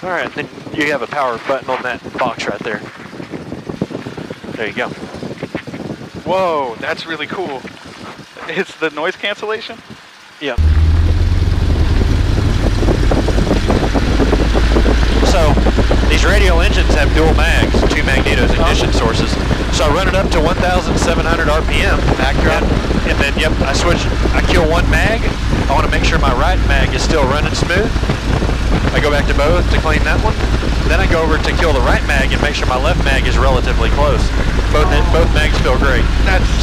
All right, then you have a power button on that box right there. There you go. Whoa, that's really cool. It's the noise cancellation? Yep. So these radial engines have dual mags, 2 magnetos ignition sources. So I run it up to 1,700 RPM. And then, yep, I kill one mag. I want to make sure my right mag is still running smooth. I go back to both to clean that one. Then I go over to kill the right mag and make sure my left mag is relatively close. Both mags feel great.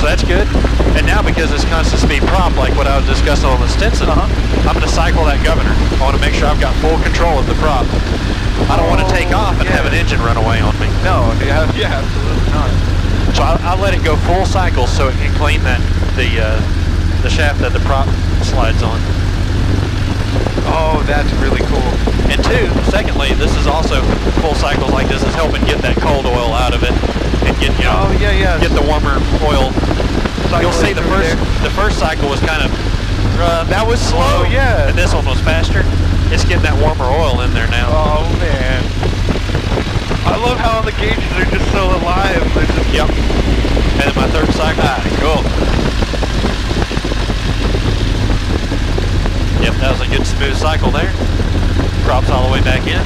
So that's good. And now because it's constant speed prop, like what I was discussing on the Stinson, I'm going to cycle that governor. I want to make sure I've got full control of the prop. I don't want to take off and have an engine run away on me. No, yeah, absolutely not. So I'll let it go full cycle so it can clean the shaft that the prop slides on. Oh, that's really cool. And secondly, this is also full cycles like this is helping get that cold oil out of it and get get the warmer oil. You'll see the first cycle was kind of that was slow, yeah, and this one was faster. It's getting that warmer oil in there now. Oh man, I love how the gauges are just so alive. Yep. And then my third cycle. Cool. Yep, that was a good smooth cycle there. Props all the way back in.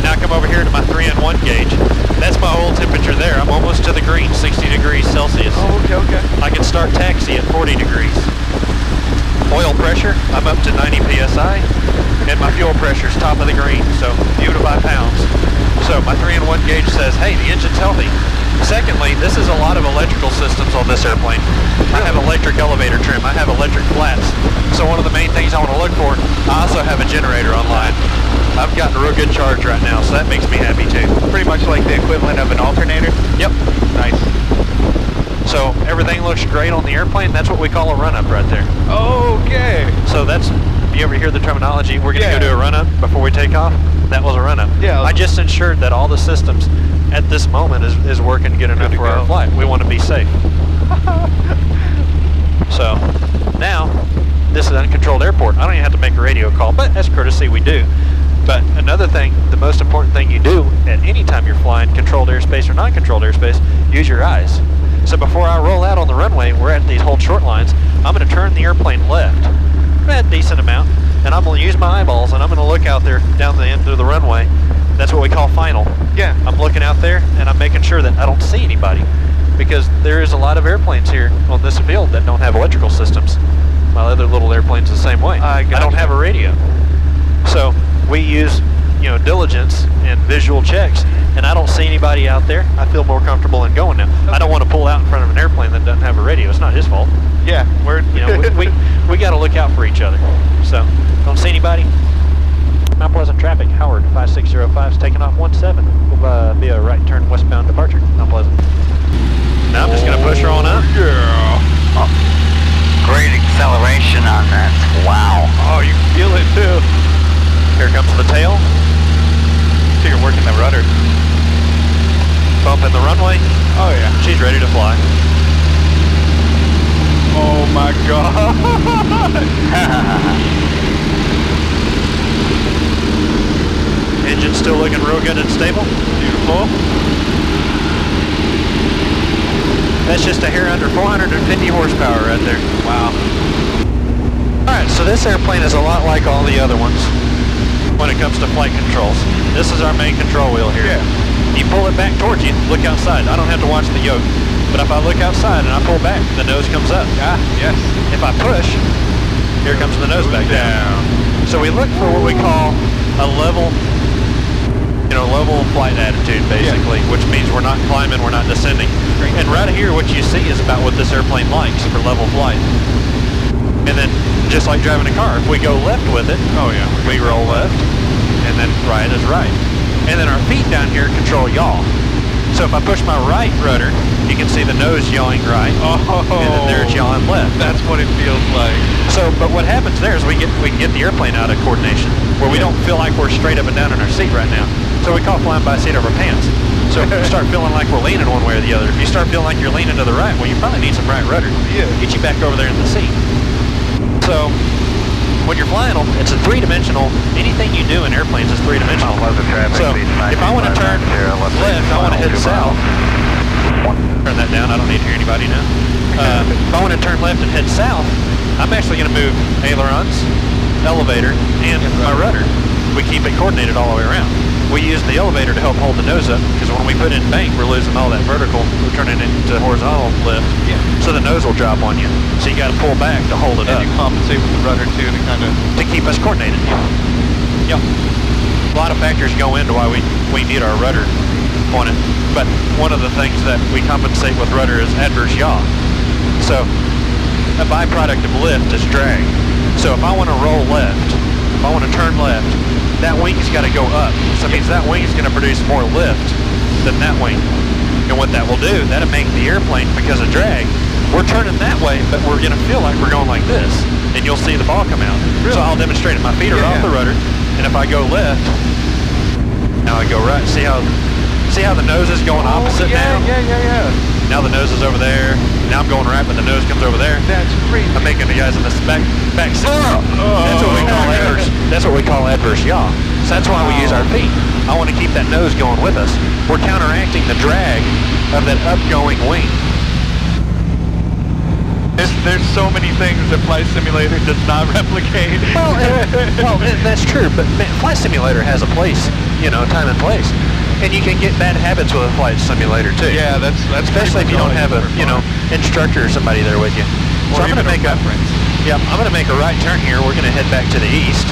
Now I come over here to my 3-in-1 gauge. That's my oil temperature there. I'm almost to the green, 60 degrees Celsius. Oh, okay. I can start taxi at 40 degrees. Oil pressure, I'm up to 90 PSI. And my fuel pressure is top of the green, so view to by pounds. So my 3-in-1 gauge says, hey, the engine's healthy. Secondly, this is a lot of electrical systems on this airplane. I have electric elevator trim. I have electric flats. So one of the main things I want to look for, I also have a generator online. I've gotten a real good charge right now, so that makes me happy too. Pretty much like the equivalent of an alternator? Yep. Nice. So everything looks great on the airplane. That's what we call a run-up right there. Okay. So that's, you ever hear the terminology, we're going to go do a run-up before we take off? That was a run-up. Yeah. I just ensured that all the systems at this moment is working good enough for our flight. We want to be safe. So now, this is an uncontrolled airport. I don't even have to make a radio call, but as courtesy we do. But another thing, the most important thing you do at any time you're flying controlled airspace or non-controlled airspace, use your eyes. So before I roll out on the runway, we're at these hold short lines, I'm going to turn the airplane left, a decent amount, and I'm going to use my eyeballs and I'm going to look out there down the end of the runway. That's what we call final. Yeah. I'm looking out there and I'm making sure that I don't see anybody, because there is a lot of airplanes here on this field that don't have electrical systems. My other little airplane's the same way. I don't have a radio. So we use, diligence and visual checks, and I don't see anybody out there. I feel more comfortable in going now. Okay. I don't want to pull out in front of an airplane that doesn't have a radio. It's not his fault. Yeah, we got to look out for each other. So don't see anybody. Mount Pleasant traffic, Howard 5605 is taking off 17. Will be a right turn westbound departure, Mount Pleasant. Now I'm just going to push her on up. Yeah. Oh, great acceleration on that. Wow. Oh, you can feel it too. Here comes the tail. So you're working the rudder. Bump in the runway. Oh yeah. She's ready to fly. Oh my God. Engine's still looking real good and stable. Beautiful. That's just a hair under 450 horsepower right there. Wow. Alright, so this airplane is a lot like all the other ones when it comes to flight controls. This is our main control wheel here. Yeah. You pull it back towards you, look outside. I don't have to watch the yoke. But if I look outside and I pull back, the nose comes up. Ah, yes. If I push, here comes the nose back down. So we look for what we call a level flight attitude, basically, which means we're not climbing, we're not descending. And right here, what you see is about what this airplane likes for level flight. And then, just like driving a car, if we go left with it, we roll left, and then right is right. And then our feet down here control yaw. So So if I push my right rudder, you can see the nose yawing right, Oh, and then there's yawing left. That's what it feels like. So, but what happens there is we can get the airplane out of coordination, where we don't feel like we're straight up and down in our seat right now. So we call flying by the seat of our pants. So if you start feeling like we're leaning one way or the other, if you start feeling like you're leaning to the right, well, you probably need some right rudder. Yeah. Get you back over there in the seat. So when you're flying them, it's a three-dimensional. Anything you do in airplanes is three-dimensional. So if I want to turn left, I want to head south. Turn that down. I don't need to hear anybody now. If I want to turn left and head south, I'm actually going to move ailerons, elevator, and my rudder. We keep it coordinated all the way around. We use the elevator to help hold the nose up, because when we put in bank, we're losing all that vertical. We're turning it into horizontal lift. Yeah. So the nose will drop on you. So you got to pull back to hold it up. And you compensate with the rudder too to kind of... To keep us coordinated. Yep. A lot of factors go into why we need our rudder on it. But one of the things that we compensate with rudder is adverse yaw. So a byproduct of lift is drag. So if I want to roll left, if I want to turn left, that wing's got to go up. So it means that wing is going to produce more lift than that wing. And what that will do, that'll make the airplane, because of drag, we're turning that way, but we're going to feel like we're going like this. And you'll see the ball come out. Really? So I'll demonstrate it. My feet are off the rudder. And if I go left, now I go right. See how the nose is going opposite now? Yeah. Now the nose is over there. Now I'm going right, but the nose comes over there. That's crazy. I'm making the guys in this back seat. That's what we call adverse. That's what we call adverse yaw. So that's why we use our feet. I want to keep that nose going with us. We're counteracting the drag of that upgoing wing. There's so many things that Flight Simulator does not replicate. Well, that's true, but Flight Simulator has a place, time and place. And you can get bad habits with a Flight Simulator too. Yeah, that's especially if you don't have a, instructor or somebody there with you. So I'm going to make I'm going to make a right turn here. We're going to head back to the east.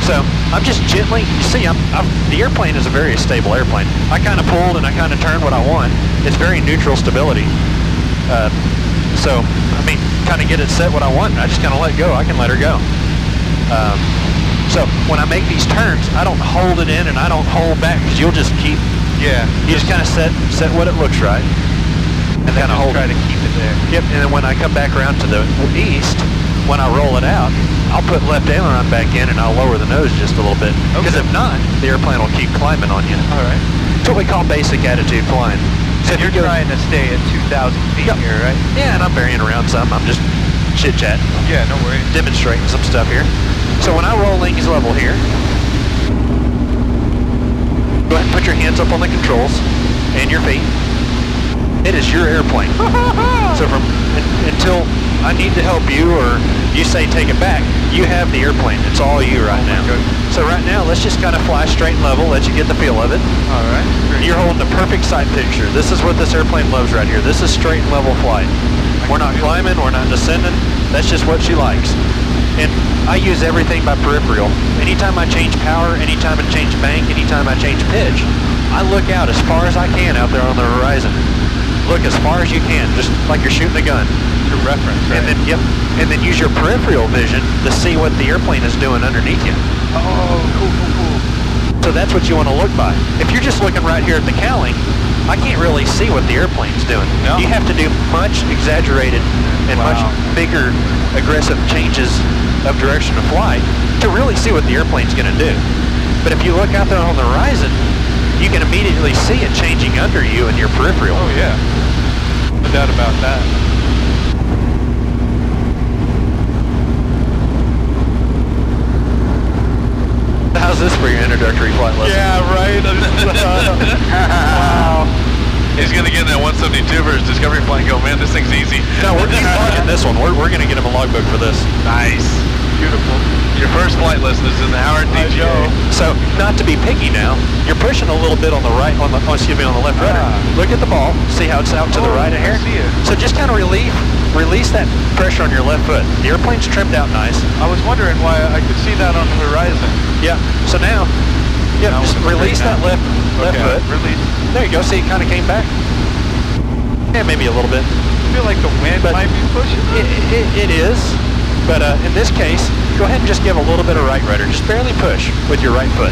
So I'm just gently, you see, the airplane is a very stable airplane. I kind of pulled and I kind of turned what I want. It's very neutral stability. So, kind of get it set what I want. I just kind of let go. I can let her go. So when I make these turns, I don't hold it in and I don't hold back, because you'll just keep. Yeah. You just kind of set what it looks right, and kind of hold. Try to keep it there. Yep. And then when I come back around to the east, when I roll it out, I'll put left aileron back in and I'll lower the nose just a little bit. Because if not, the airplane will keep climbing on you. All right. It's what we call basic attitude flying. So you're trying to stay at 2,000 feet here, right? Yeah, and I'm varying around some. I'm just chit-chatting. Yeah, no worries. Demonstrating some stuff here. So when I roll wings level here, go ahead and put your hands up on the controls and your feet. It is your airplane. So until I need to help you or you say take it back, you have the airplane. It's all you right now. So right now, let's just kind of fly straight and level, let you get the feel of it. All right. You're holding the perfect sight picture. This is what this airplane loves right here. This is straight and level flight. We're not climbing, we're not descending. That's just what she likes. And I use everything by peripheral. Anytime I change power, anytime I change bank, anytime I change pitch, I look out as far as I can out there on the horizon. Look as far as you can, just like you're shooting a gun. Your reference, right? And then use your peripheral vision to see what the airplane is doing underneath you. Oh, cool. So that's what you want to look by. If you're just looking right here at the cowling, I can't really see what the airplane's doing. No. You have to do much exaggerated and much bigger aggressive changes of direction of flight to really see what the airplane's going to do. But if you look out there on the horizon, you can immediately see it changing under you in your peripheral. Oh yeah, no doubt about that. How's this for your introductory flight lesson? Yeah, right. Wow. He's gonna get in that 172 for his Discovery flight and go, man, this thing's easy. No, we're logging this one. We're gonna get him a logbook for this. Nice. Beautiful. Your first flight lesson is in the Howard DGA. So, not to be picky now, you're pushing a little bit on the right, on the left rudder. Look at the ball. See how it's out to the right of here? I see it. So just kind of release that pressure on your left foot. The airplane's trimmed out nice. I was wondering why I could see that on the horizon. Yeah. So now, just release that left foot. Release. There you go. See, it kind of came back. Yeah, maybe a little bit. I feel like the wind might be pushing. It is. But in this case, go ahead and just give a little bit of right rudder. Just barely push with your right foot.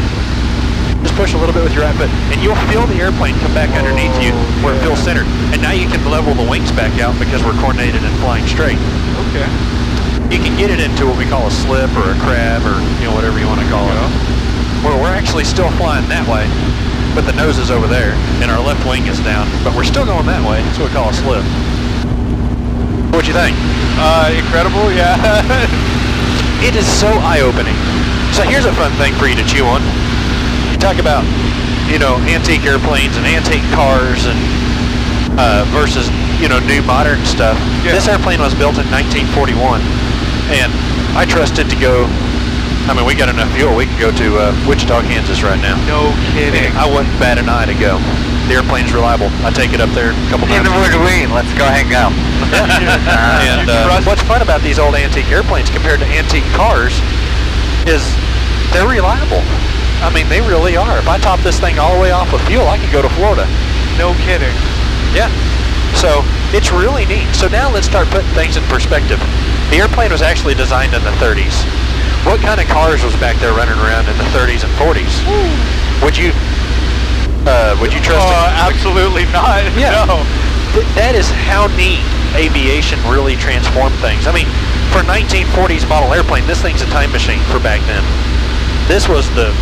Just push a little bit with your right foot, and you'll feel the airplane come back underneath you where it feels centered. And now you can level the wings back out because we're coordinated and flying straight. Okay. You can get it into what we call a slip or a crab or whatever you want to call it. Where we're actually still flying that way, but the nose is over there, and our left wing is down, but we're still going that way. That's what we call a slip. What you think? Incredible, yeah. It is so eye-opening. So here's a fun thing for you to chew on. You talk about, antique airplanes and antique cars and versus, new modern stuff. Yeah. This airplane was built in 1941, and I trust it to go. I mean, we got enough fuel. We can go to Wichita, Kansas right now. No kidding. I wouldn't bat an eye to go. The airplane's reliable. I take it up there a couple times. Let's go ahead and go. And what's fun about these old antique airplanes compared to antique cars is they're reliable. I mean, they really are. If I top this thing all the way off with fuel, I can go to Florida. No kidding. Yeah. So it's really neat. So now let's start putting things in perspective. The airplane was actually designed in the 30s. What kind of cars was back there running around in the 30s and 40s? Would you trust it? Absolutely not. Yeah. No. That is how neat aviation really transformed things. I mean, for a 1940s model airplane, this thing's a time machine for back then. This was the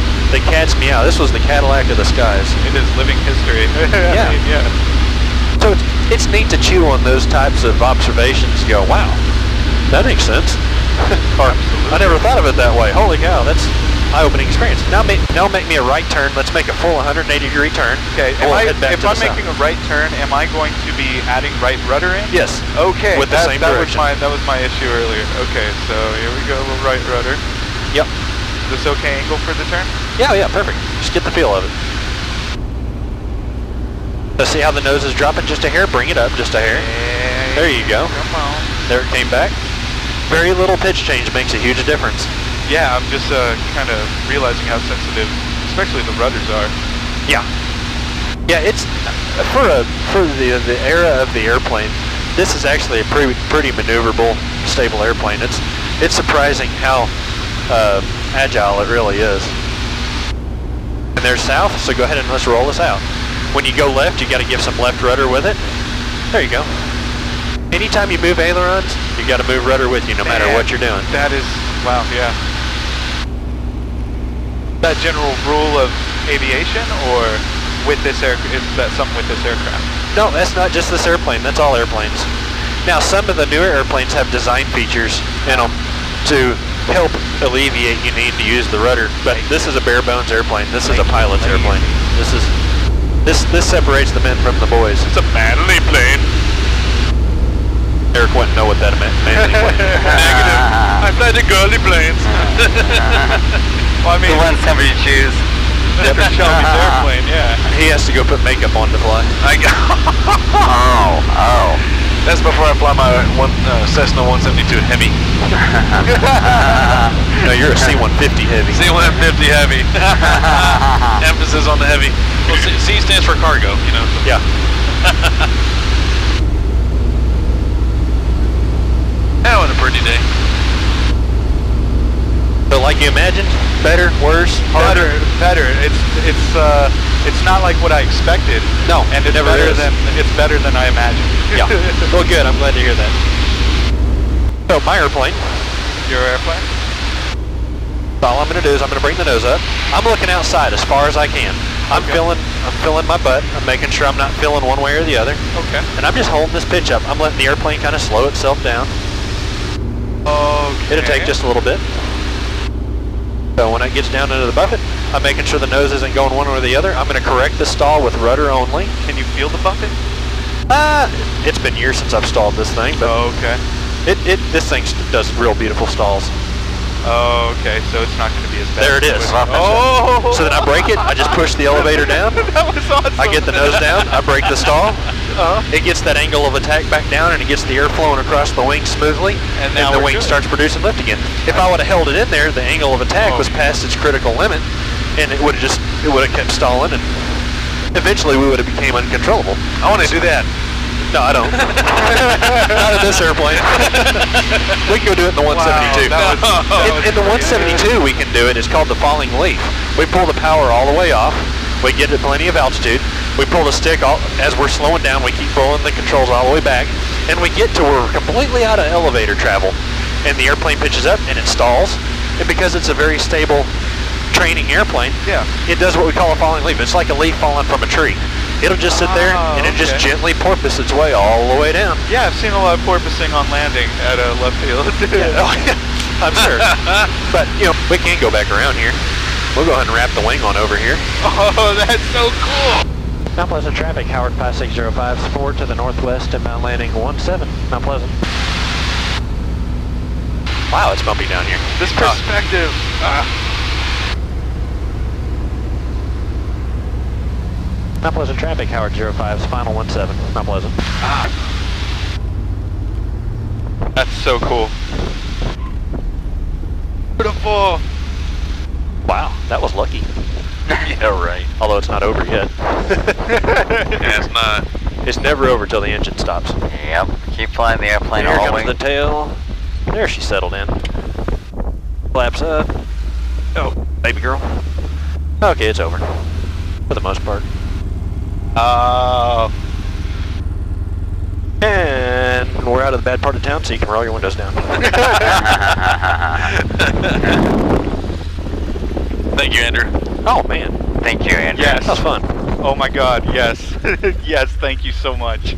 cat's meow. This was the Cadillac of the skies. It is living history. Yeah. Yeah. So it's neat to chew on those types of observations. Go, wow, that makes sense. Or, I never thought of it that way. Holy cow, that's eye-opening experience. Now make me a right turn. Let's make a full 180-degree turn. Okay. If I'm making a right turn, am I going to be adding right rudder in? Yes. Okay. With the same direction. That was my issue earlier. Okay. So here we go. Right rudder. Yep. Is this okay angle for the turn? Yeah. Perfect. Just get the feel of it. So see how the nose is dropping just a hair? Bring it up just a hair. There you go. Come on. There it came back. Very little pitch change makes a huge difference. Yeah, I'm just kind of realizing how sensitive, especially the rudders are. Yeah. Yeah, it's for the era of the airplane. This is actually a pretty maneuverable, stable airplane. It's surprising how agile it really is. And there's south, so go ahead and let's roll this out. When you go left, you got to give some left rudder with it. There you go. Anytime you move ailerons, you got to move rudder with you, no matter what you're doing. That is, wow, yeah. That general rule of aviation, or with this is that something with this aircraft? No, that's not just this airplane. That's all airplanes. Now, some of the newer airplanes have design features in them to help alleviate you need to use the rudder. But this is a bare bones airplane. This is a pilot's airplane. This separates the men from the boys. It's a manly plane. Eric wouldn't know what that meant. Manly plane. Negative. I fly the girly planes. Well, I mean, the one somebody choose. Mr. Shelby's airplane, yeah. He has to go put makeup on to fly. Oh. That's before I fly my Cessna 172 Heavy. No, you're a C-150 Heavy. C-150 Heavy. Emphasis on the heavy. Well, C stands for cargo, you know. So. Yeah. Now on a pretty day. So like you imagined? Better, worse, harder? Better. It's not like what I expected. No, and it's never better is. it's better than I imagined. Yeah. Well, good. I'm glad to hear that. So my airplane. Your airplane? All I'm going to do is I'm going to bring the nose up. I'm looking outside as far as I can. I'm filling my butt. I'm making sure I'm not filling one way or the other. Okay. And I'm just holding this pitch up. I'm letting the airplane kind of slow itself down. Okay. It'll take just a little bit. So when it gets down into the buffet, I'm making sure the nose isn't going one way or the other. I'm going to correct the stall with rudder only. Can you feel the buffet? It's been years since I've stalled this thing, but okay. This thing does real beautiful stalls. Oh, okay, so it's not going to be as bad. There it is. Oh! So then I break it, I just push the elevator down. That was awesome. I get the nose down, I break the stall. It gets that angle of attack back down, and it gets the air flowing across the wing smoothly, and then the wing starts producing lift again. If I would have held it in there, the angle of attack was past its critical limit, and it would have kept stalling, and eventually we would have became uncontrollable. I want to do that. No, I don't. Not in this airplane. We can go do it in the 172. In the 172, we can do it. It's called the falling leaf. We pull the power all the way off. We get at plenty of altitude. We pull the stick as we're slowing down. We keep pulling the controls all the way back, and we get to where we're completely out of elevator travel, and the airplane pitches up and it stalls. And because it's a very stable training airplane, it does what we call a falling leaf. It's like a leaf falling from a tree. It'll just sit there and it just gently porpoise its way all the way down. Yeah, I've seen a lot of porpoising on landing at left field. I'm sure. But, you know, we can go back around here. We'll go ahead and wrap the wing on over here. Oh, that's so cool. Mount Pleasant traffic, Howard 5605, forward to the northwest at Mount Landing 17, Mount Pleasant. Wow, it's bumpy down here. This perspective. Mount Pleasant traffic, Howard 05's final 17, Mount Pleasant. That's so cool. Beautiful. Wow, that was lucky. Yeah, right. Although it's not over yet. Yeah, it's not. It's never over till the engine stops. Yep. Keep flying the airplane Here all the comes way. the tail. There she settled in. Flaps up. Oh, baby girl. Okay, it's over. For the most part. And we're out of the bad part of town, so you can roll your windows down. Thank you, Andrew. Oh, man. Thank you, Andrew. Yes. That was fun. Oh my God, yes. Yes, thank you so much.